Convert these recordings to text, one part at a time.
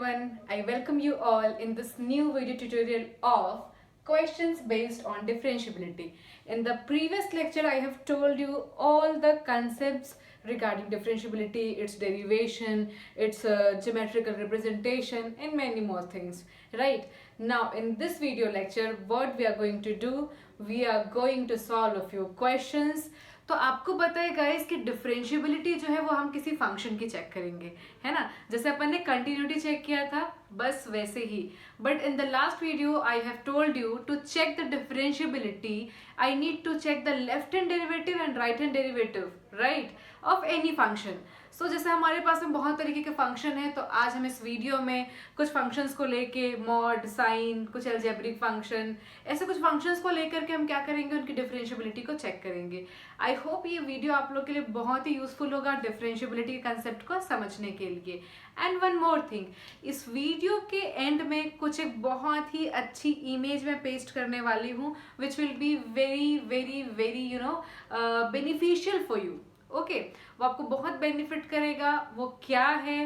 everyone. I welcome you all in this new video tutorial of questions based on differentiability. In the previous lecture, I have told you all the concepts regarding differentiability, its derivation, its geometrical representation, and many more things. Right? Now, in this video lecture, what we are going to do, we are going to solve a few questions. तो आपको पता है guys कि differentiability जो है वो हम किसी फंक्शन की चेक करेंगे, है ना। जैसे अपन ने कंटिन्यूटी चेक किया था, बस वैसे ही। But in the last video I have told you to check the differentiability I need to check the left hand derivative and right hand derivative, right, of any function. So जैसे हमारे पास में बहुत तरीके के फंक्शन है, तो आज हम इस वीडियो में कुछ फंक्शंस को लेके मॉड, साइन, कुछ अलजेब्रिक फंक्शन, ऐसे कुछ फंक्शंस को लेकर के हम क्या करेंगे, उनकी डिफरेंशिएबिलिटी को चेक करेंगे। आई होप ये वीडियो आप लोग के लिए बहुत ही यूजफुल होगा डिफरेंशिएबिलिटी के कंसेप्ट को समझने के लिए। एंड वन मोर थिंग, इस वीडियो के एंड में कुछ एक बहुत ही अच्छी इमेज में पेस्ट करने वाली हूँ which will be very very very beneficial for you. Okay, वो आपको बहुत बेनिफिट करेगा। वो क्या है,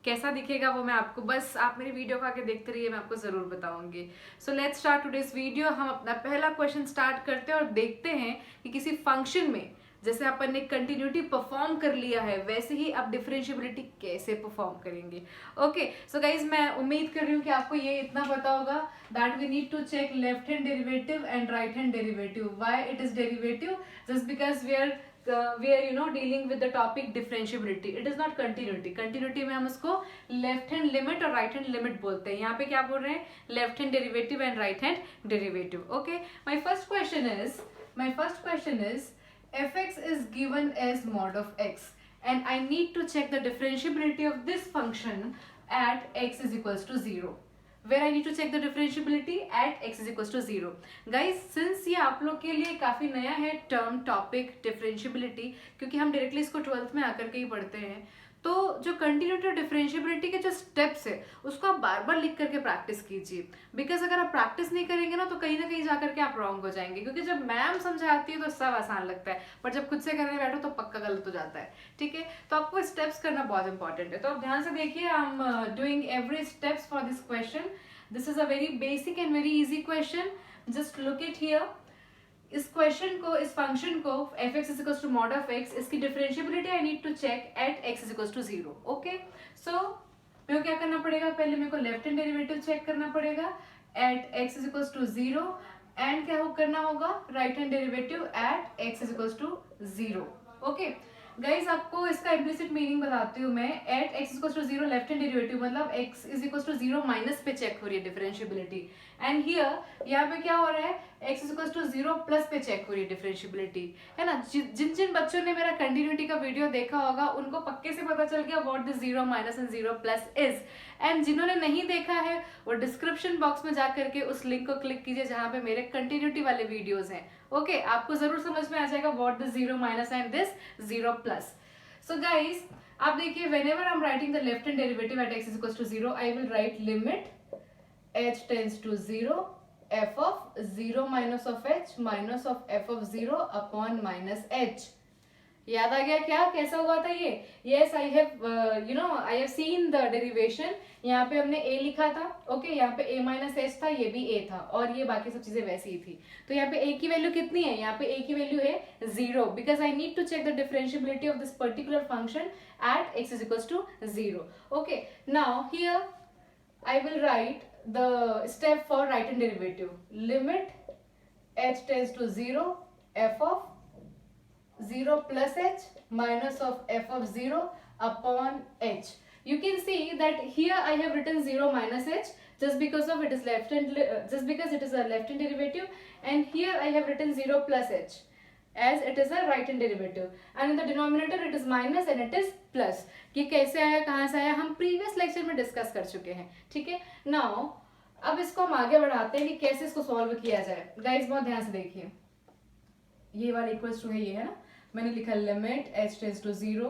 कैसा दिखेगा, वो मैं आपको, बस आप मेरी वीडियो को आके देखते रहिए, मैं आपको जरूर बताऊंगी। So let's start today's video. हम अपना पहला क्वेश्चन स्टार्ट करते हैं और देखते हैं कि किसी फंक्शन में जैसे अपन ने कंटिन्यूटी परफॉर्म कर लिया है, वैसे ही आप डिफरेंशिएबिलिटी कैसे परफॉर्म करेंगे। ओके, सो गाइज मैं उम्मीद कर रही हूँ कि आपको ये इतना पता होगा that we need to check left hand derivative and right hand derivative. Why it is derivative? Just because we are dealing with the topic differentiability. It is not continuity. Continuity में हम उसको left hand limit और right hand limit बोलते हैं। यहाँ पे क्या बोल रहे हैं? left hand derivative and right hand derivative. Okay, my first question is fx is given as mod of x and I need to check the differentiability of this function at x is equals to 0. Where I need to check the differentiability at x is equals to 0. Guys, since ये आप लोग के लिए काफ़ी नया है term topic differentiability, क्योंकि हम डायरेक्टली इसको 12th में आकर के ही पढ़ते हैं, तो जो कंटिन्यूटी और डिफरेंशिएबिलिटी के जो स्टेप्स है उसको आप बार बार लिख करके प्रैक्टिस कीजिए। बिकॉज अगर आप प्रैक्टिस नहीं करेंगे ना, तो कहीं ना कहीं जाकर के आप रॉन्ग हो जाएंगे। क्योंकि जब मैम समझाती है तो सब आसान लगता है, पर जब खुद से करने बैठो तो पक्का गलत हो जाता है। ठीक है, तो आपको स्टेप्स करना बहुत इंपॉर्टेंट है। तो आप ध्यान से देखिए, I am doing every steps for this question. This is a very basic and very easy question. Just look it here. इस क्वेश्चन को, इस फंक्शन को f x is equals to mod of x, इसकी differentiability I need to check at x is equals to 0। Okay, so मेरे को क्या करना पड़ेगा, पहले मेरे को लेफ्ट हैंड डेरिवेटिव चेक करना पड़ेगा at x is equals to 0 and क्या करना होगा, right hand derivative at x is equals to 0। Okay guys, आपको इसका इम्प्लिसिट मीनिंग बताती हूँ मैं। At x equals to 0 left hand derivative मतलब x is equals to 0 minus पे चेक हो रही है डिफरेंशिएबिलिटी। एंड हियर यहाँ पे क्या हो रहा है, x is equals to 0 plus पे चेक हो रही है डिफरेंशिएबिलिटी, है ना। जिन जिन बच्चों ने मेरा कंटिन्यूटी का वीडियो देखा होगा उनको पक्के से पता चल गया what this 0 minus and 0 plus is. And जिन्होंने नहीं देखा है वो डिस्क्रिप्शन बॉक्स में जा करके उस लिंक को क्लिक कीजिए जहाँ पे मेरे कंटिन्यूटी वाले वीडियोज हैं। ओके, आपको जरूर समझ में आ जाएगा what this 0 minus and this 0 plus. So guys, आप देखिए, whenever I'm writing the left hand derivative at x is equals to 0, I will write limit h tends to 0 f of 0 minus of h minus of f of 0 upon minus h. याद आ गया क्या, कैसा हुआ था ये? Yes, I have I have seen the derivation. यहाँ पे हमने a लिखा था, ओके, यहाँ पे a माइनस एच था, ये भी a था, और ये बाकी सब चीजें वैसी ही थी। तो यहाँ पे a की वैल्यू कितनी है, यहाँ पे a की वैल्यू है 0, because I need to check the differentiability of this particular function at x is equals to 0। Okay, now here I will write the step for right hand derivative. Limit h tends to 0 f of 0 plus h minus of f of 0 upon h. You can see that here I have written 0 minus h just because of it is left hand, just because it is a left hand derivative, and here I have written 0 plus h as it is a right hand derivative, and in the denominator it is minus and it is plus. ये कैसे आया, कहाँ से आया, हम previous lecture में discuss कर चुके हैं। ठीक है, नाउ अब इसको हम आगे बढ़ाते हैं कि कैसे इसको सॉल्व किया जाए। गाइज बहुत ध्यान से देखिए, ये वाला इक्वल्स टू है, ये है ना, मैंने लिखा limit h tends to 0,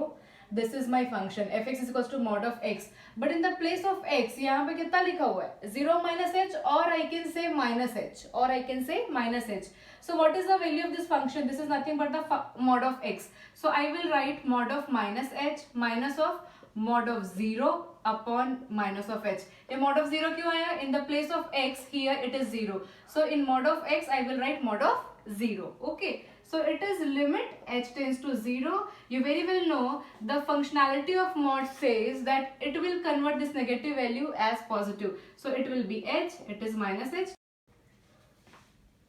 this is my function f x is equals to mod of x, but in the place of x यहाँ पे कितना लिखा हुआ है, 0 माइनस h, और I can say minus h, और I can say minus h. So what is the value of this function? This is nothing but the mod of x. So I will write mod of minus h minus of mod of 0 upon minus of h. ये mod of 0 क्यों आया? In the place of x here it is 0. So in mod of x I will write mod of 0. Okay. So it is limit h tends to 0. You very well know the functionality of mod says that it will convert this negative value as positive. So it will be h, it is minus h.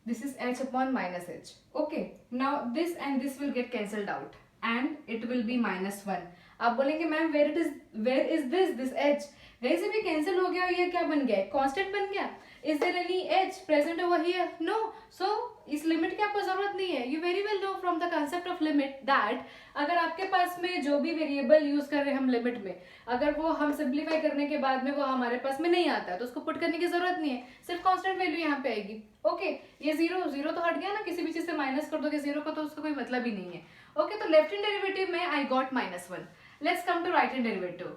This is h upon minus h. Okay. Now this and this will get cancelled out and it will be minus 1. आप बोलेंगे ma'am where is this h? वहीं से भी cancel हो गया, ये क्या बन गया? कांस्टेंट बन गया. Is there any h present over here? No. So इस लिमिट की आपको जरूरत नहीं है. You very well know from the concept of limit that अगर आपके पास में जो भी वेरिएबल यूज कर रहे हैं हम लिमिट में, अगर वो हम सिंप्लीफाई करने के बाद में वो हमारे पास में नहीं आता है तो उसको पुट करने की जरूरत नहीं है, सिर्फ कांस्टेंट वैल्यू यहाँ पे आएगी. ओके. ये जीरो तो हट गया ना, किसी भी चीज से माइनस कर दोगे जीरो का तो उसका कोई मतलब ही नहीं है. ओके. तो लेफ्ट हैंड डेरिवेटिव में I got -1. Let's come to right hand derivative.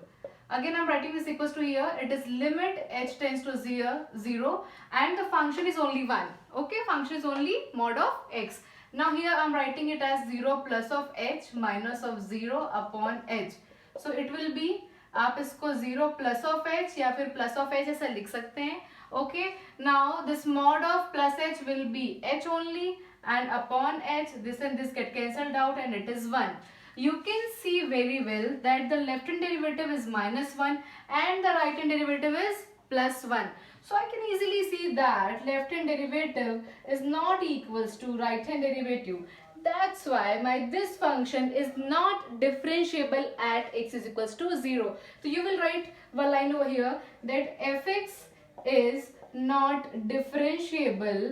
Again I'm writing this equals to here. It is limit h tends to 0 and the function is only 1. Okay, function is only mod of x. Now here I'm writing it as 0 plus of h minus of 0 upon h. So it will be, आप इसको 0 plus of h या फिर plus of h ऐसा लिख सकते हैं. Okay, now this mod of plus h will be h only and upon h this and this get cancelled out and it is 1. You can see very well that the left hand derivative is -1 and the right hand derivative is +1. So I can easily see that left hand derivative is not equals to right hand derivative. That's why this function is not differentiable at x is equals to 0. So you will write one line over here that fx is not differentiable.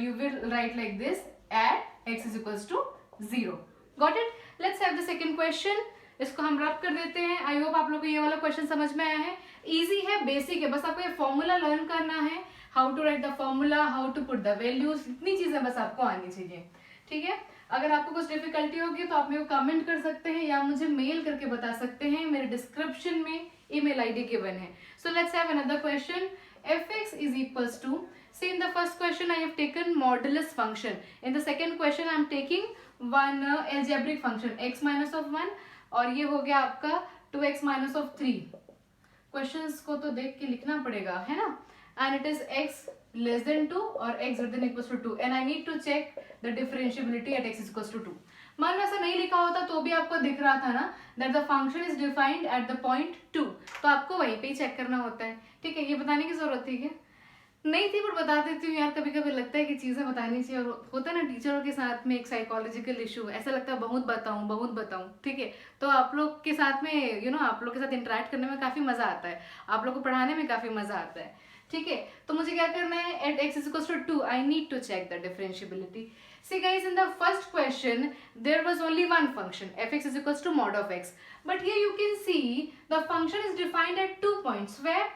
You will write like this at x is equals to 0. Got it? Let's have the second question. इसको हम रब कर देते हैं. I hope आप लोग को ये वाला क्वेश्चन समझ में आया है. इजी है, बेसिक है, बस आपको ये फॉर्मूला लर्न करना है. How to write the formula, how to put the values, इतनी चीजें बस आपको आनी चाहिए. ठीक है. अगर आपको कुछ डिफिकल्टी होगी तो आप मेरे को कमेंट कर सकते हैं या मुझे मेल करके बता सकते हैं. मेरे डिस्क्रिप्शन में ईमेल आईडी गिवन है. So let's have another question. fx is equals to, see in the first question I have taken modulus function. In the second question I am taking one algebraic function x minus of 1 और ये हो गया आपका 2x minus of 3. Questions को तो देख के लिखना पड़ेगा, है ना. and it is x less than 2 और x greater than equals to 2 and I need to check the differentiability at x is equals to 2. मान लो ऐसा नहीं लिखा होता तो भी आपको दिख रहा था ना that the function is defined at the point 2, तो आपको वहीं पे ही चेक करना होता है. ठीक है, ये बताने की जरूरत थी क्या? नहीं थी, बट बता देती हूँ यार. कभी कभी लगता है कि चीजें बतानी चाहिए और होता है ना टीचरों के साथ में एक साइकोलॉजिकल इशू, ऐसा लगता है बहुत बताऊँ. ठीक है, तो आप लोग के साथ में आप लोग के साथ इंटरेक्ट करने में काफी मजा आता है, आप लोग को पढ़ाने में काफी मजा आता है. ठीक है, तो मुझे क्या करना है, eight x is equals to 2 I need to check the differentiability. See guys, in the first question there was only one function fx is equals to mod of x, but here you can see the function is defined at 2 points where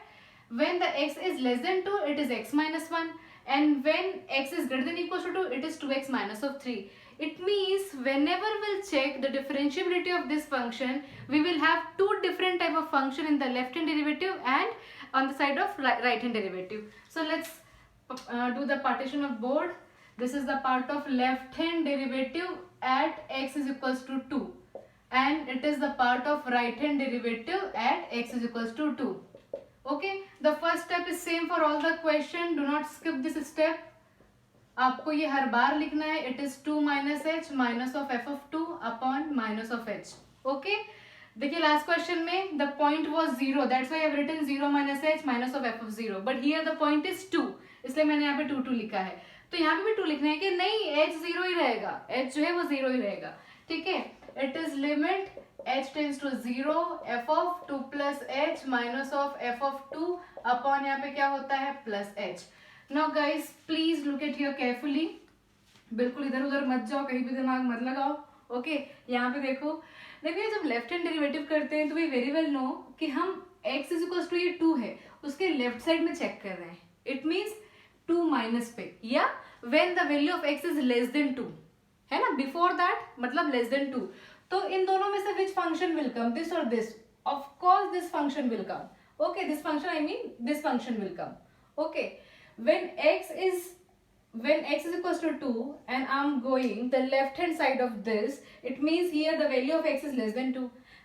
when the x is less than 2 it is x minus 1 and when x is greater than equals to 2 it is 2x minus of 3. It means whenever we'll check the differentiability of this function we will have two different type of function in the left hand derivative and on the side of right hand derivative. So let's do the partition of board. This is the part of left hand derivative at x is equals to 2 and it is the part of right hand derivative at x is equals to 2. Okay, the first step is same for all the question. Do not skip this step. आपको ये हर बार लिखना है. It is 2 minus h minus of f of 2 upon minus of h. Okay, देखिए last question में the point was 0, that's why I have written 0 minus h minus of f of 0, but here the point is 2, इसलिए मैंने यहाँ पे 2 लिखा है. तो यहाँ पे भी 2 लिखना है कि नहीं, h 0 ही रहेगा, h जो है वो 0 ही रहेगा. ठीक है, it is limit h tends to 0 f of 2 plus h minus of f of 2 upon यहाँ पे क्या होता है plus h. Now guys please look at here carefully. बिल्कुल इधर उधर मत जाओ, कहीं भी दिमाग मत लगाओ. ओके, यहाँ पे देखो जब लेफ्ट हैंड डेरिवेटिव करते हैं तो वी वेरी वेल नो कि हम x इज इक्वल्स टू ये 2 है उसके लेफ्ट साइड में चेक कर रहे हैं. इट मीन्स 2 माइनस पे, या when the value of x is less than 2, है ना. बिफोर दैट मतलब लेस देन 2. तो इन दोनों में से which function will come, this और this? Of course this function will come. Okay, this function I mean this function will come. Okay, when x is equals to 2 and I'm going the left hand side of this, it means here the value of x is less than 2.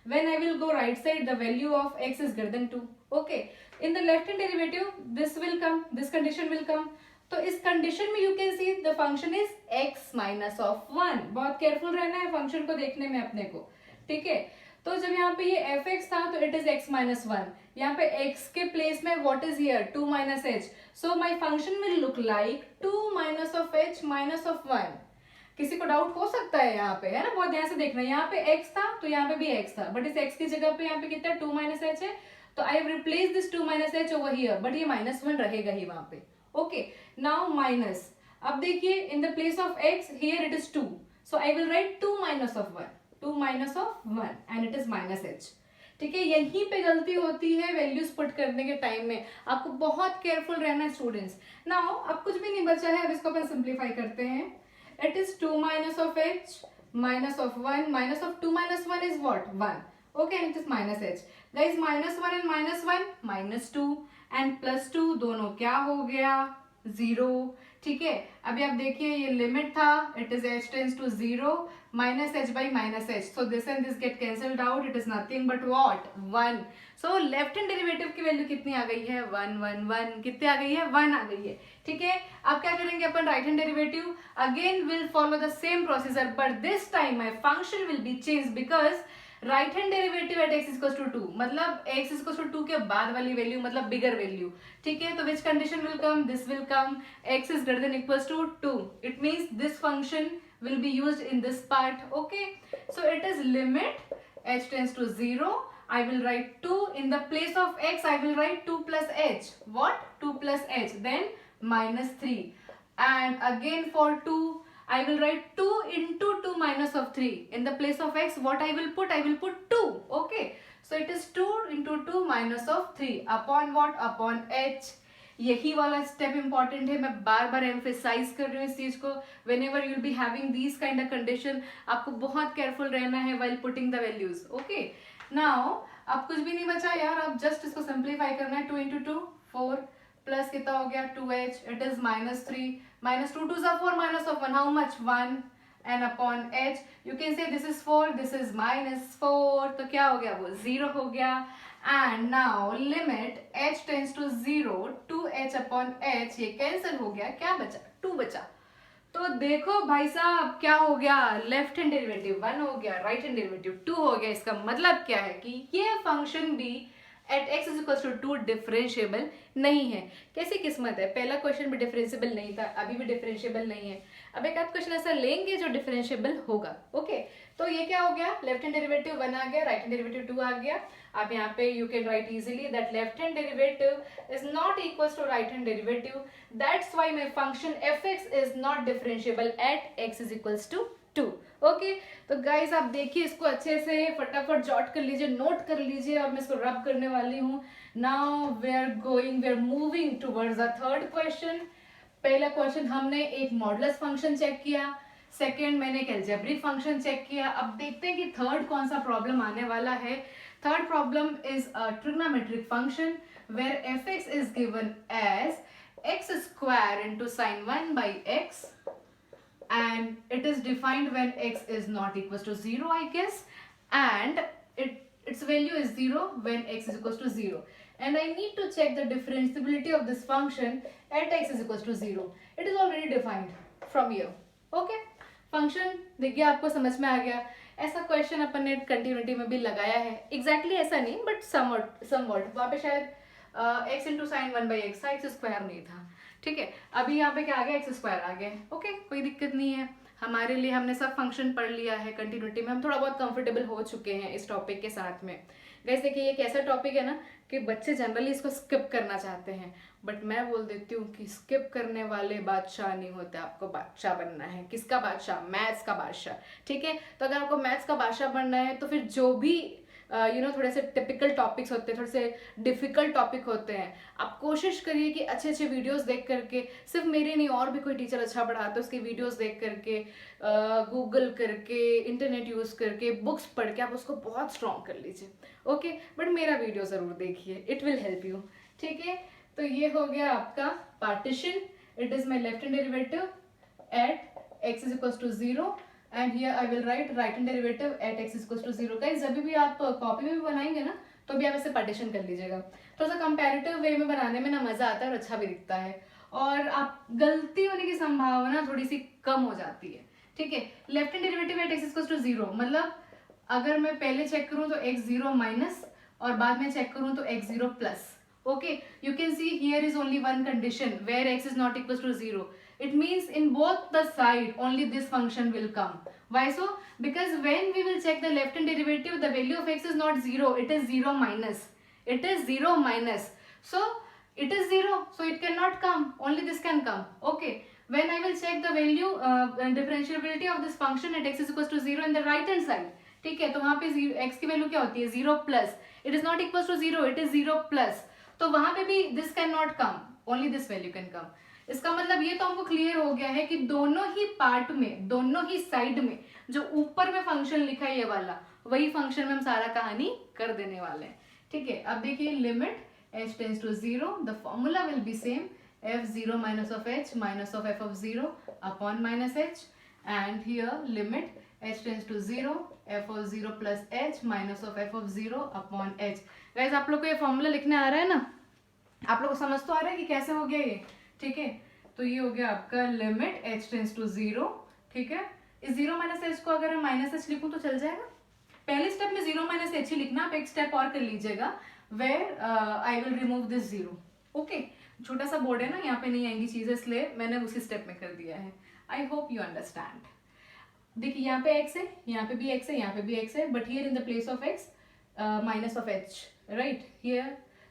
when I will go right side, the value of x is greater than 2. Okay, in the left hand derivative this will come, this condition will come. तो इस condition में you can see the function is x minus of 1. बहुत careful रहना है function को देखने में अपने को, ठीक है. तो जब यहाँ पे ये fx था तो इट इज x माइनस 1. यहाँ पे x के प्लेस में what is here 2 minus h. So my function will look like 2 minus of h minus of 1. किसी को डाउट हो सकता है यहाँ पे, है ना, बहुत ध्यान से देखना. यहाँ पे x था तो यहाँ पे भी x था, बट इस x की जगह पे यहाँ पे कितना 2 माइनस h है. तो I have replace this 2 minus h over here, but ये माइनस 1 रहेगा ही वहां पे. Okay, now minus. अब देखिए इन the place of x here it is 2, so I will right 2 minus of 1, 2 minus of 1 and it is minus h. ठीक है, यहीं पे गलती होती है वैल्यूज पुट करने के टाइम में. आपको बहुत केयरफुल रहना है स्टूडेंट्स. नाउ अब कुछ भी नहीं बचा है, अब इसको अपन सिंप्लीफाई करते हैं. It is 2 minus of h minus of 1, minus of 2 minus 1 is what 1. Okay, and it is minus h. Guys minus 1 and minus 1 minus 2 and plus 2 दोनों क्या हो गया 0. ठीक है, अभी आप देखिए ये लिमिट था, it is h tends to 0 minus h by minus h. So this and this get cancelled out, it is nothing but what 1. So left hand derivative की वैल्यू कितनी आ गई है 1 1 1. कितनी आ गई है 1 आ गई है. ठीक है, अब क्या करेंगे अपन right hand derivative. Again will follow the same procedure, but this time my function will be change because right hand derivative at x equals to 2, मतलब x इक्वल्स टू 2 के बाद वाली वैल्यू मतलब बिगर वैल्यू. ठीक है, तो which condition will come, this will come, x is greater than equals to 2. इट मींस दिस फंक्शन will be used in this part. Okay, so it is limit h tends to 0. I will write 2 in the place of x. I will write 2 plus h. What? 2 plus h. Then minus 3. And again for 2, I will write 2 into 2 minus of 3. In the place of x, what I will put? I will put 2. Okay, so it is 2 into 2 minus of 3 upon what? Upon h. यही वाला step important है, मैं बार बार emphasise कर रही हूँ इस चीज को. When ever you'll be having these kind of condition, आपको बहुत केयरफुल रहना है while putting the values. Okay, now अब कुछ भी नहीं बचा यार, अब जस्ट इसको सिंप्लीफाई करना है. 2 इंटू 2 4 प्लस कितना हो गया 2h. It is minus 3 minus 2 2 4 minus of 1 how much 1 and upon h. You can say this is 4, this is minus 4, तो क्या हो गया वो 0 हो गया. And now limit h tends to 0 2h upon h, ये कैंसिल हो गया, क्या बचा 2 बचा. तो देखो भाई साहब क्या हो गया, लेफ्ट हैंड डेरिवेटिव 1 हो गया, राइट हैंड डेरिवेटिव 2 हो गया. इसका मतलब क्या है कि ये फंक्शन भी at x is equal to 2 differentiable नहीं है. कैसी किस्मत है, पहला क्वेश्चन भी डिफरेंशिएबल नहीं था, अभी भी डिफरेंशिएबल नहीं है. अब एक आध क्वेश्चन ऐसा लेंगे जो डिफरेंशिएबल होगा. ओके, तो ये क्या हो गया, लेफ्ट हैंड डेरिवेटिव 1 आ गया, राइट हैंड डेरिवेटिव 2 आ गया. अब यहाँ पे you can write easily that left hand derivative is not equal to right hand derivative. That's why my function fx is not differentiable at x is equals to 2. Okay, तो guys आप देखिए इसको अच्छे से फटाफट जॉट कर लीजिए, note कर लीजिए, और मैं इसको रब करने वाली हूँ. Now we are moving towards the third question. पहला क्वेश्चन हमने एक मॉडुलस फंक्शन चेक किया, सेकेंड मैंने एक अलजेब्रिक फंक्शन चेक किया. अब देखते हैं कि थर्ड कौन सा प्रॉब्लम आने वाला है. Third problem is a trigonometric function where fx is given as x square into sin 1 by x, and it is defined when x is not equals to 0, I guess, and its value is 0 when x is equals to 0, and I need to check the differentiability of this function at x is equals to 0. It is already defined from here. Okay, function देखिए आपको समझ में आ गया. ऐसा question अपन ने continuity में भी लगाया है, एग्जैक्टली ऐसा नहीं बट समवट वहाँ पे शायद x into sine 1 by x था, एक्स स्क्वायर नहीं था. ठीक है, अभी यहाँ पे क्या आ गया एक्स स्क्वायर आ गया. ओके, कोई दिक्कत नहीं है हमारे लिए, हमने सब फंक्शन पढ़ लिया है कंटिन्यूटी में, हम थोड़ा बहुत कंफर्टेबल हो चुके हैं इस टॉपिक के साथ में. गाइस देखिए ये एक ऐसा टॉपिक है ना कि बच्चे जनरली इसको स्किप करना चाहते हैं, बट मैं बोल देती हूँ कि स्किप करने वाले बादशाह नहीं होते, आपको बादशाह बनना है. किसका बादशाह, मैथ्स का बादशाह. ठीक है, तो अगर आपको मैथ्स का बादशाह बनना है तो फिर जो भी थोड़े से टिपिकल टॉपिक्स होते हैं, थोड़े से डिफिकल्ट टॉपिक होते हैं, आप कोशिश करिए कि अच्छे अच्छे वीडियोस देख करके, सिर्फ मेरे नहीं और भी कोई टीचर अच्छा पढ़ाता है उसके वीडियोस देख करके, गूगल करके, इंटरनेट यूज़ करके, बुक्स पढ़ के आप उसको बहुत स्ट्रॉन्ग कर लीजिए. ओके, बट मेरा वीडियो ज़रूर देखिए, इट विल हेल्प यू. ठीक है, तो ये हो गया आपका partition. It is my left hand derivative at x is equals to 0. And here I will write right hand derivative at x equals to 0। Guys जब भी आप कॉपी में भी बनाएंगे ना तो भी आप ऐसे पार्टीशन कर लीजिएगा, थोड़ा सा कंपैरेटिव वे में बनाने में ना मजा आता है और अच्छा भी दिखता है, और आप गलती होने की संभावना थोड़ी सी कम हो जाती है। ठीक है, left hand derivative at x equals to 0 मतलब अगर मैं पहले चेक करूं तो x 0 माइनस और बाद में चेक करूं तो x 0 plus. Okay, you can see here is only one condition where x is not equals to 0. It means in both the side only this function will come. Why so? Because when we will check the left hand derivative, the value of x is not 0, it is 0 minus. It is 0 minus. So it is 0, so it cannot come. Only this can come. Okay. When I will check the value differentiability of this function at x is equals to 0 in the right hand side. ठीक है, तो वहां पे x की value क्या होती है 0 plus, it is not equal to 0, it is 0 plus, तो वहां पे भी this can not come, only this value can come. इसका मतलब ये तो हमको क्लियर हो गया है कि दोनों ही पार्ट में, दोनों ही साइड में जो ऊपर में फंक्शन लिखा है ये वाला, वही फंक्शन में हम सारा कहानी कर देने वाले हैं। ठीक है, अब देखिए limit h tends to 0, the formula will be same f0 minus of h minus of f of 0 upon minus h, and here limit h tends to 0 f of 0 plus h minus of f of 0 upon h। Guys आप लोग को ये formula लिखने आ रहा है ना, आप लोग को समझ तो आ रहा है कि कैसे हो गया ये। ठीक है, तो ये हो गया आपका लिमिट h टेंड्स टू 0। ठीक है, इस 0 माइनस h को अगर मैं माइनस h लिखूं तो चल जाएगा। पहले स्टेप में 0 माइनस h ही लिखना, आप एक स्टेप और कर लीजिएगा where I will remove this 0। Okay, छोटा सा बोर्ड है ना, यहाँ पे नहीं आएंगी चीजें, इसलिए मैंने उसी स्टेप में कर दिया है। I hope you understand. देखिए यहाँ पे x है, यहाँ पे भी x है, यहाँ पे भी x है, but here in the place of x minus of h, right? Here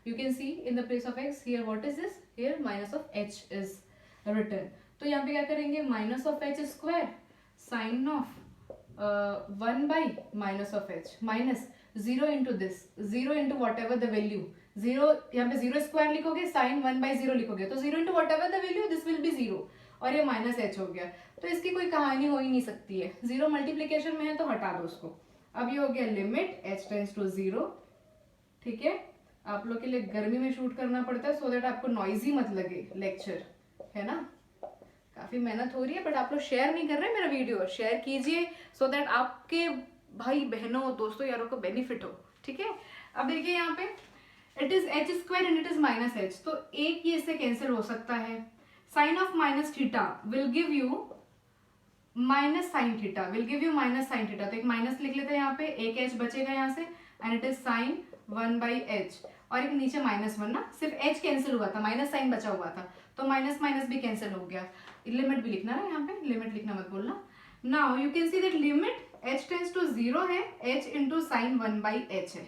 you can see in the place of x, here what is this? Here minus of h is written. तो यहाँ पे क्या करेंगे, minus of h square sin of 1 by minus of h minus 0 into this, 0 into whatever the value, 0 यहाँ पे 0 square लिखोगे, sin 1 by 0 लिखोगे, तो 0 into whatever the value, this will be 0, और ये माइनस h हो गया, तो इसकी कोई कहानी हो ही नहीं सकती है। 0 मल्टीप्लीकेशन में है तो हटा दो उसको। अब ये हो गया लिमिट h टेंड्स टू 0। ठीक है, आप लोग के लिए गर्मी में शूट करना पड़ता है सो दैट आपको नॉइजी मत लगे लेक्चर, है ना, काफी मेहनत हो रही है, बट आप लोग शेयर नहीं कर रहे मेरा वीडियो, शेयर कीजिए सो दैट आपके भाई बहनों दोस्तों यारों को बेनिफिट हो। ठीक है, अब देखिए यहाँ पे it is h square and it is minus h, तो एक ये इससे कैंसिल हो सकता है। Sine of minus theta will give you minus sine theta, will give you minus sine theta, तो एक माइनस लिख लेते हैं यहाँ पे, एक h बचेगा यहाँ से, and it is sine 1 by h, और एक नीचे माइनस 1 ना, सिर्फ h कैंसिल हुआ था, माइनस साइन बचा हुआ था, तो माइनस माइनस भी कैंसिल हो गया। लिमिट भी लिखना ना यहाँ पे, लिमिट लिखना मत बोलना। Now you can see that limit h tends to 0 है, h into sine 1 by h है।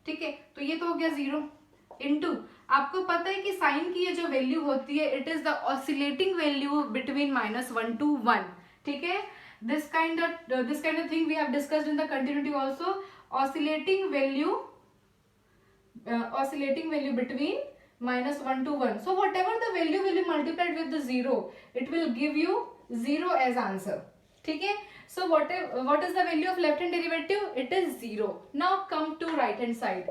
ठीक है, तो ये तो हो गया 0 इंटू, आपको पता है कि साइन की ये जो वैल्यू होती है it is the oscillating value between -1 to 1। ठीक है, this kind of thing we have discussed in the continuity also, oscillating value between -1 to 1, so whatever the value will be multiplied with the 0, it will give you 0 as answer। ठीक है, so what is the value of left hand derivative? It is 0। now come to right hand side,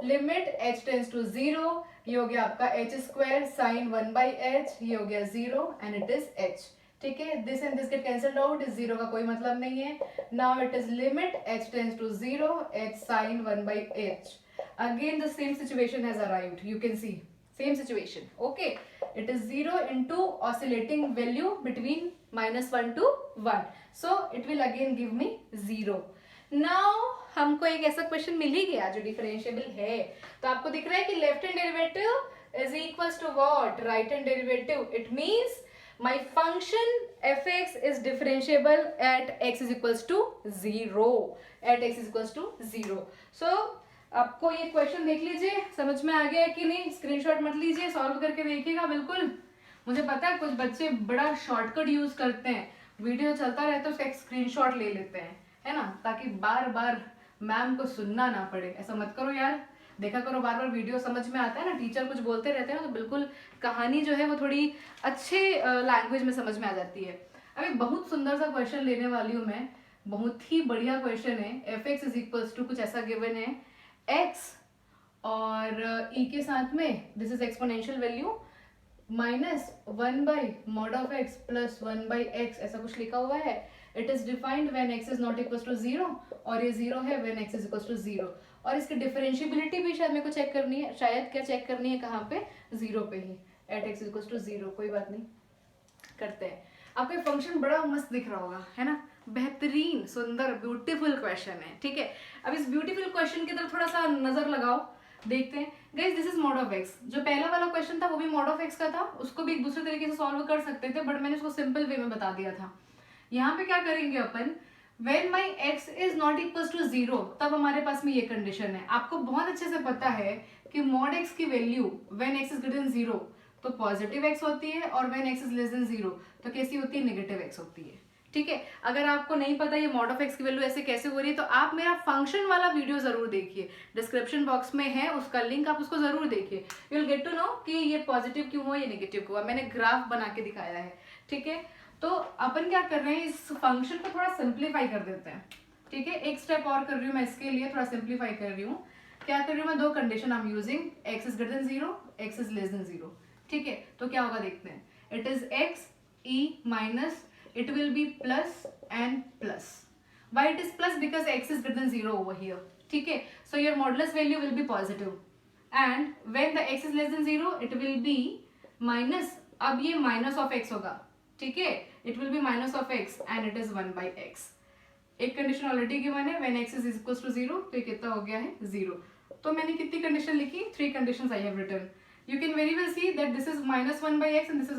limit h tends to 0, ये हो गया आपका h square sine 1 by h, ये हो गया 0 and it is h। ठीक है, this and this get cancelled out, इस 0 का कोई मतलब नहीं है। Now it is limit h tends to 0, h sine 1 by h, again the same situation has arrived, you can see same situation. Okay, it is 0 into oscillating value between -1 to 1, so it will again give me 0। Now हमको एक ऐसा question मिल ही गया जो differentiable है, तो आपको दिख रहा है कि left hand derivative is equals to what, right hand derivative. It means my function fx is differentiable at x is equals to 0, at x is equals to 0। so आपको ये क्वेश्चन देख लीजिए, समझ में आ गया है कि नहीं, स्क्रीनशॉट मत लीजिए, सॉल्व करके देखिएगा। बिल्कुल, मुझे पता है कुछ बच्चे बड़ा शॉर्टकट यूज करते हैं, वीडियो चलता रहता है उसका एक स्क्रीनशॉट ले लेते हैं, है ना, ताकि बार बार मैम को सुनना ना पड़े। ऐसा मत करो यार, देखा करो बार बार वीडियो, समझ में आता है ना, टीचर कुछ बोलते रहते हैं तो बिल्कुल कहानी जो है वो थोड़ी अच्छे लैंग्वेज में समझ में आ जाती है। अभी बहुत सुंदर सा क्वेश्चन लेने वाली हूँ मैं, बहुत ही बढ़िया क्वेश्चन है। F x is equals to कुछ ऐसा गिवन है, x और e के साथ में this is exponential value -1 by mod of x plus 1 by x, ऐसा कुछ लिखा हुआ है। It is defined when x is not equal to 0 और ये 0 है when x is equal to 0। और इसकी डिफरेंशिएबिलिटी भी शायद मेरे को चेक करनी है, शायद क्या चेक करनी है, कहाँ पे, 0 पे ही, at x is equal to 0। कोई बात नहीं, करते हैं। आपको ये फंक्शन बड़ा मस्त दिख रहा होगा, है ना, बेहतरीन, सुंदर, ब्यूटीफुल क्वेश्चन है, ठीक है। अब इस ब्यूटीफुल क्वेश्चन की तरफ थोड़ा सा नजर लगाओ, देखते हैं। Guys this is mod of x. जो पहला वाला क्वेश्चन था वो भी मॉड ऑफ एक्स का था, उसको भी एक दूसरे तरीके से सॉल्व कर सकते थे, बट मैंने उसको सिंपल वे में बता दिया था। यहाँ पे क्या करेंगे अपन, when my x is not equals to 0, तब हमारे पास में ये कंडीशन है। आपको बहुत अच्छे से पता है कि मॉड x की value when x is greater than 0 तो पॉजिटिव x होती है, और when x is less than 0 तो कैसी होती है, नेगेटिव x होती है, ठीक है। अगर आपको नहीं पता ये मॉड ऑफ x की वैल्यू ऐसे कैसे हो रही है, तो आप मेरा फंक्शन वाला वीडियो जरूर देखिए, डिस्क्रिप्शन बॉक्स में है उसका लिंक, आप उसको जरूर देखिए। You will get to know कि ये पॉजिटिव क्यों हुआ, ये नेगेटिव क्यों हुआ। मैंने ग्राफ बना के दिखाया है, ठीक है। तो अपन क्या कर रहे हैं, इस फंक्शन को थोड़ा सिंप्लीफाई कर देते हैं, ठीक है। एक स्टेप और कर रही हूँ मैं इसके लिए, थोड़ा सिंप्लीफाई कर रही हूँ। क्या कर रही हूँ मैं, दो condition I am using, x is greater than 0, x is less then 0, ठीक है। तो क्या होगा देखते हैं, it is x e minus, it will be plus and plus. Why it is plus? Because x is greater than 0 over here. ठीक है, so your modulus value will be positive. And when the x is less than 0, it will be minus. अब ये minus of x होगा, ठीक है, it will be minus of x and it is 1 by x. एक condition already given है, when x is equals to 0, तो ये कितना हो गया है, 0। तो मैंने कितनी कंडीशन लिखी, 3 conditions I have written. You can very well see that this is minus 1 by x and this is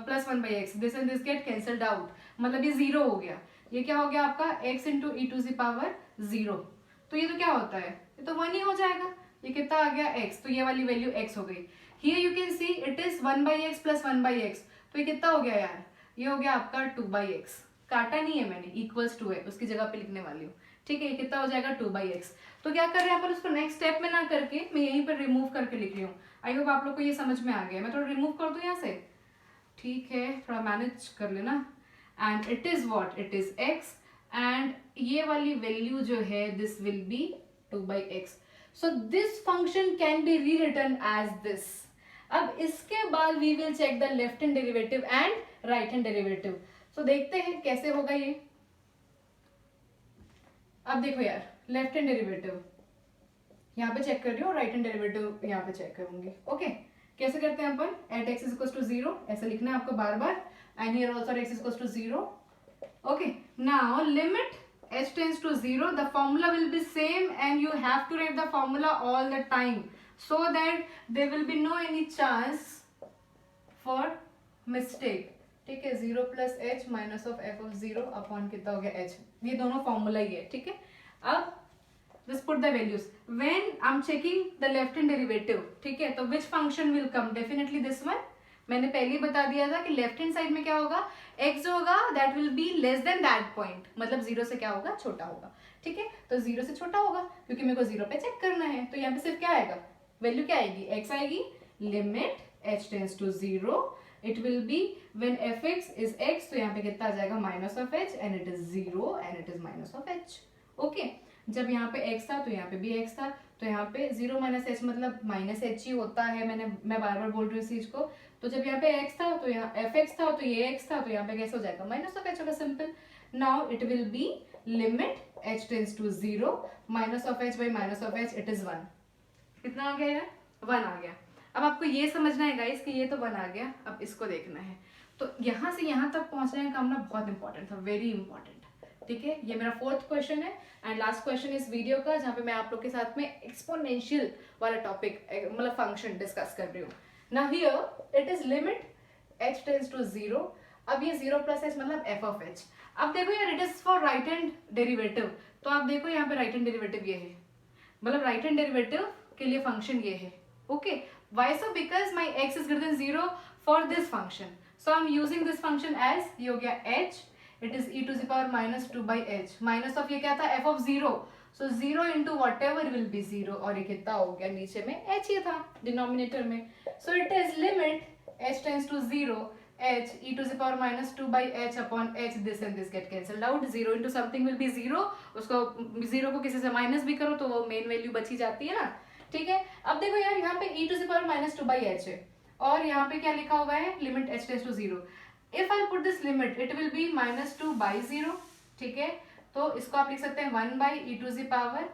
plus 1 by x. This and this get cancelled out. मतलब ये 0 हो गया। ये क्या हो गया आपका, x into e to the power 0। तो ये तो क्या होता है, ये तो 1 ही हो जाएगा। ये कितना आ गया, x, तो ये वाली वैल्यू x हो गई। Here you can see it is 1 by x plus 1 by x। तो ये कितना हो गया यार, ये हो गया आपका 2 by x। काटा नहीं है मैंने, इक्वल्स टू है, उसकी जगह पे लिखने वाली हूँ, ठीक है। ये कितना हो जाएगा, 2 by x। तो क्या कर रहे हैं अपन, उसको नेक्स्ट स्टेप में ना करके मैं यहीं पर रिमूव करके लिख रही हूँ। आई होप आप लोग को ये समझ में आ गया। मैं थोड़ा रिमूव कर दूँ यहाँ से, ठीक है, थोड़ा मैनेज कर लेना। And it is what, it is x and ये वाली वैल्यू जो है this will be 2 by x। So this function can be rewritten as this. अब इसके बाद we will check the left hand derivative and right hand derivative. So देखते हैं कैसे होगा ये। अब देखो यार, लेफ्ट हैंड डेरिवेटिव यहाँ पे चेक कर रही हूँ, राइट हैंड डेरिवेटिव यहाँ पे चेक करूंगी, ओके। कैसे करते हैं अपन, at x is equal to 0 ऐसा लिखना है आपको बार बार, and here also x is equal to 0, okay. Now limit h tends to 0, the formula will be same and you have to write the formula all the time so that there will be no any chance for mistake, ठीक है। 0 plus h minus of f of 0 upon कितना हो गया h, ये दोनों formula ही है, ठीक है। अब just put the values when I'm checking the left hand derivative, ठीक है। तो which function will come, definitely this one। मैंने पहले ही बता दिया था कि लेफ्ट हैंड साइड में क्या होगा, x जो होगा that will be less than that point, मतलब 0 से क्या होगा, छोटा होगा, ठीक है। तो 0 से छोटा होगा क्योंकि मेरे को 0 पे चेक करना है। तो यहाँ पे सिर्फ क्या आएगा, वैल्यू क्या आएगी, x आएगी, limit h tends to 0, it will be when fx is x, तो यहाँ पे कितना आ जाएगा, minus of h and it is 0 and it is minus of h, okay. जब यहाँ पे x था तो यहाँ पे भी x था, तो यहाँ पे 0 माइनस h मतलब माइनस h ही होता है। मैं बार बार बोल रही हूँ इस चीज को। तो जब यहाँ पे x था तो यहाँ fx था, तो ये x था, तो यहाँ पे कैसे हो जाएगा, माइनस ऑफ h होगा, simple. Now it will be limit h tends to 0, minus of h by minus of h, it is 1। कितना आ गया यार, 1 आ गया। अब आपको ये समझना है गाइस कि ये तो 1 आ गया, अब इसको देखना है। तो यहाँ से यहाँ तक पहुँचने का काम ना बहुत इंपॉर्टेंट था, वेरी इंपॉर्टेंट, ठीक है। ये मेरा 4th क्वेश्चन है एंड लास्ट क्वेश्चन इस वीडियो का, जहाँ पे मैं आप लोग के साथ में एक्सपोनेंशियल वाला टॉपिक मतलब फंक्शन डिस्कस कर रही हूँ। Now here it is limit h tends to 0। अब ये 0 प्लस h मतलब f ऑफ h। अब देखो यार, it is for right hand derivative, तो आप देखो यहाँ पे राइट हैंड डेरिवेटिव ये है, मतलब राइट हैंड डेरिवेटिव के लिए फंक्शन ये है, okay. Why so, because my x is greater than 0 for this function, so I am using this function as, ये हो गया h, it is e to the power minus 2 by h, minus of ये क्या था, f of 0, so 0 into whatever will be 0, और ये कितना हो गया, नीचे में h ये था डिनोमिनेटर में। So it is limit h tends to 0, h e to the power minus 2 by h upon h, this and this get cancelled out, 0 into something will be 0, उसको 0 को किसी से माइनस भी करो तो वो मेन वैल्यू बची जाती है ना, ठीक है। अब देखो यार, यहाँ पे e to the power minus 2 by h है और यहाँ पे क्या लिखा हुआ है, limit h tends to 0। If I put this limit, it will be minus 2 by 0, ठीक है, तो इसको आप लिख सकते हैं 1/e⁻²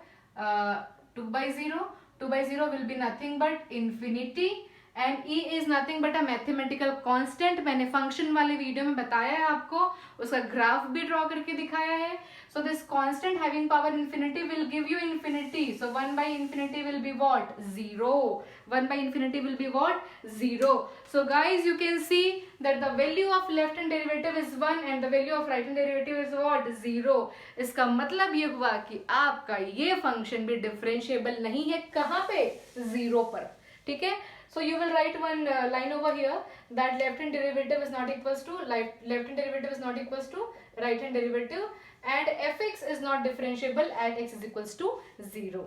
2/0. 2/0 will be nothing but infinity and e is nothing but a mathematical constant. मैंने फंक्शन वाले वीडियो में बताया है आपको, उसका ग्राफ भी ड्रॉ करके दिखाया है. So this constant having power infinity will give you infinity. So 1/infinity will be what? 0. 1/infinity will be what? 0. So guys, you can see that the value of left hand derivative is 1 and the value of right hand derivative is what? 0. इसका मतलब ये हुआ कि आपका ये function भी differentiable नहीं है. कहाँ पे? 0 पर. ठीक है. So you will write one line over here that left hand derivative is not equals to right hand derivative and fx is not differentiable at x is equals to 0.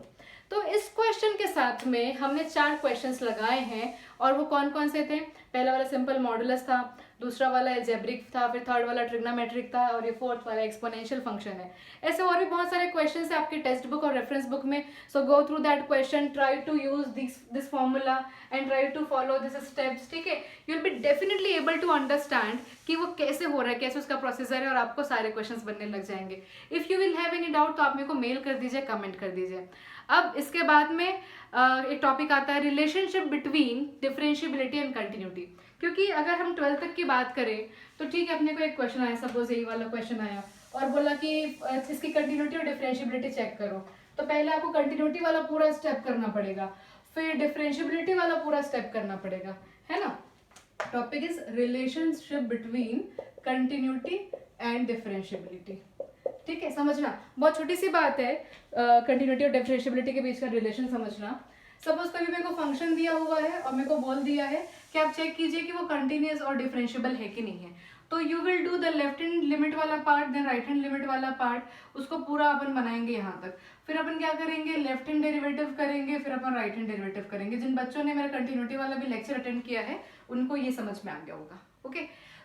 तो इस क्वेश्चन के साथ में हमने 4 क्वेश्चंस लगाए हैं और वो कौन कौन से थे. पहला वाला सिंपल मॉडुलस था, दूसरा वाला एल्जेब्रिक था, फिर थर्ड वाला ट्रिग्नोमेट्रिक था और ये फोर्थ वाला एक्सपोनेंशियल फंक्शन है. ऐसे और भी बहुत सारे क्वेश्चंस है आपके टेक्स्ट बुक और रेफरेंस बुक में. So go through that question, try to use this formula and try to follow this steps. ठीक है, you will be definitely able to understand कि वो कैसे हो रहा है, कैसे उसका प्रोसीजर है और आपको सारे क्वेश्चंस बनने लग जाएंगे. If you will have any doubt तो आप मेरे को मेल कर दीजिए, कमेंट कर दीजिए. अब इसके बाद में एक टॉपिक आता है relationship between differentiability and continuity. क्योंकि अगर हम 12th तक की बात करें तो ठीक है, अपने को एक क्वेश्चन आया, सपोज यही वाला क्वेश्चन आया और बोला कि इसकी कंटिन्यूटी और डिफरेंशिएबिलिटी चेक करो. तो पहले आपको कंटिन्यूटी वाला पूरा स्टेप करना पड़ेगा, फिर डिफरेंशिएबिलिटी वाला पूरा स्टेप करना पड़ेगा, है ना. Topic is relationship between continuity and differentiability. ठीक है, समझना बहुत छोटी सी बात है, कंटिन्यूटी और डिफरेंशिएबिलिटी के बीच का रिलेशन समझना. सपोज कभी मेरे को फंक्शन दिया हुआ है और मेरे को बोल दिया है कि आप चेक कीजिए कि वो कंटिन्यूअस और डिफरेंशिएबल है कि नहीं है. तो you will do the left hand limit वाला part, then right hand limit वाला पार्ट, उसको पूरा अपन बनाएंगे यहाँ तक. फिर अपन क्या करेंगे, लेफ्ट हैंड डेरिवेटिव करेंगे, फिर अपन राइट हैंड डेरिवेटिव करेंगे. जिन बच्चों ने मेरा कंटिन्यूटी वाला भी लेक्चर अटेंड किया है उनको ये समझ में आ गया होगा. ओके,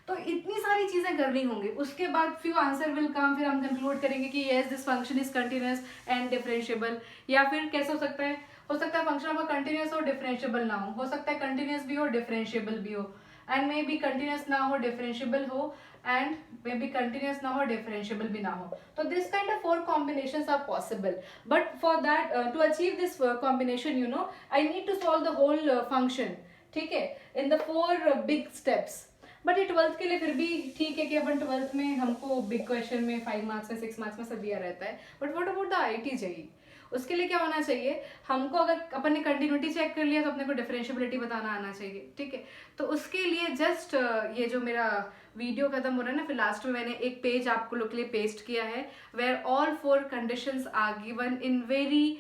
तो इतनी सारी चीजें करनी होंगी. उसके बाद फ्यू आंसर विल कम, फिर हम कंक्लूड करेंगे कि yes this function is continuous and differentiable. या फिर कैसे हो सकता है फंक्शन आपका कंटिन्यूअस और डिफरेंशिएबल ना हो सकता है कंटिन्यूअस भी हो डिफरेंशिएबल भी हो, एंड मे बी कंटिन्यूअस ना हो डिफरेंशिएबल हो, एंड मे बी कंटिन्यूअस ना हो डिफरेंशिएबल भी ना हो. तो this kind of 4 combinations are possible, but for that to achieve this combination, you know, I need to solve the whole function. ठीक है, in the 4 big steps. But ये 12th के लिए फिर भी ठीक है कि अपन 12th में हमको बिग क्वेश्चन में 5 मार्क्स में 6 मार्क्स में सब दिया रहता है. But what about the IIT JEE, उसके लिए क्या होना चाहिए, हमको अगर अपन ने कंटिन्यूटी चेक कर लिया तो अपने को डिफरेंशिएबिलिटी बताना आना चाहिए. ठीक है, तो उसके लिए जस्ट ये जो मेरा वीडियो खत्म हो रहा है ना, फिर लास्ट में मैंने एक पेज आपको लोग के लिए पेस्ट किया है where all 4 conditions are given in very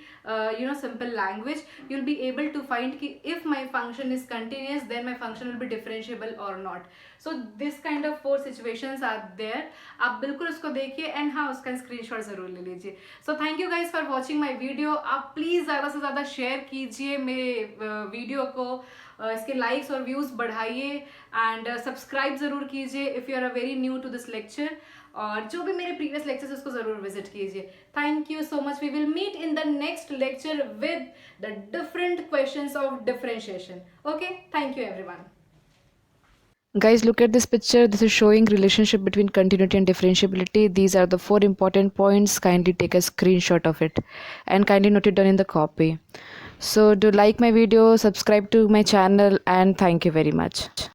simple language. You'll be able to find कि if my function is continuous then my function will be differentiable or not. So this kind of 4 situations are there. आप बिल्कुल उसको देखिए and हाँ उसका screenshot जरूर ले लीजिए. So thank you guys for watching my video. आप प्लीज़ ज़्यादा से ज़्यादा शेयर कीजिए मेरे वीडियो को, इसके लाइक्स और व्यूज़ बढ़ाइए एंड सब्सक्राइब ज़रूर कीजिए if you are a very new to this lecture. और जो भी मेरे प्रीवियस लेक्चर्स उसको जरूर विजिट कीजिए. Thank you so much. We will meet in the next lecture with the different questions of differentiation. Okay, thank you everyone. Guys, look at this picture. This is showing relationship between continuity and differentiability. These are the 4 important points. Kindly take a screenshot of it and kindly note it down in the copy. So do like my video, subscribe to my channel, and thank you very much.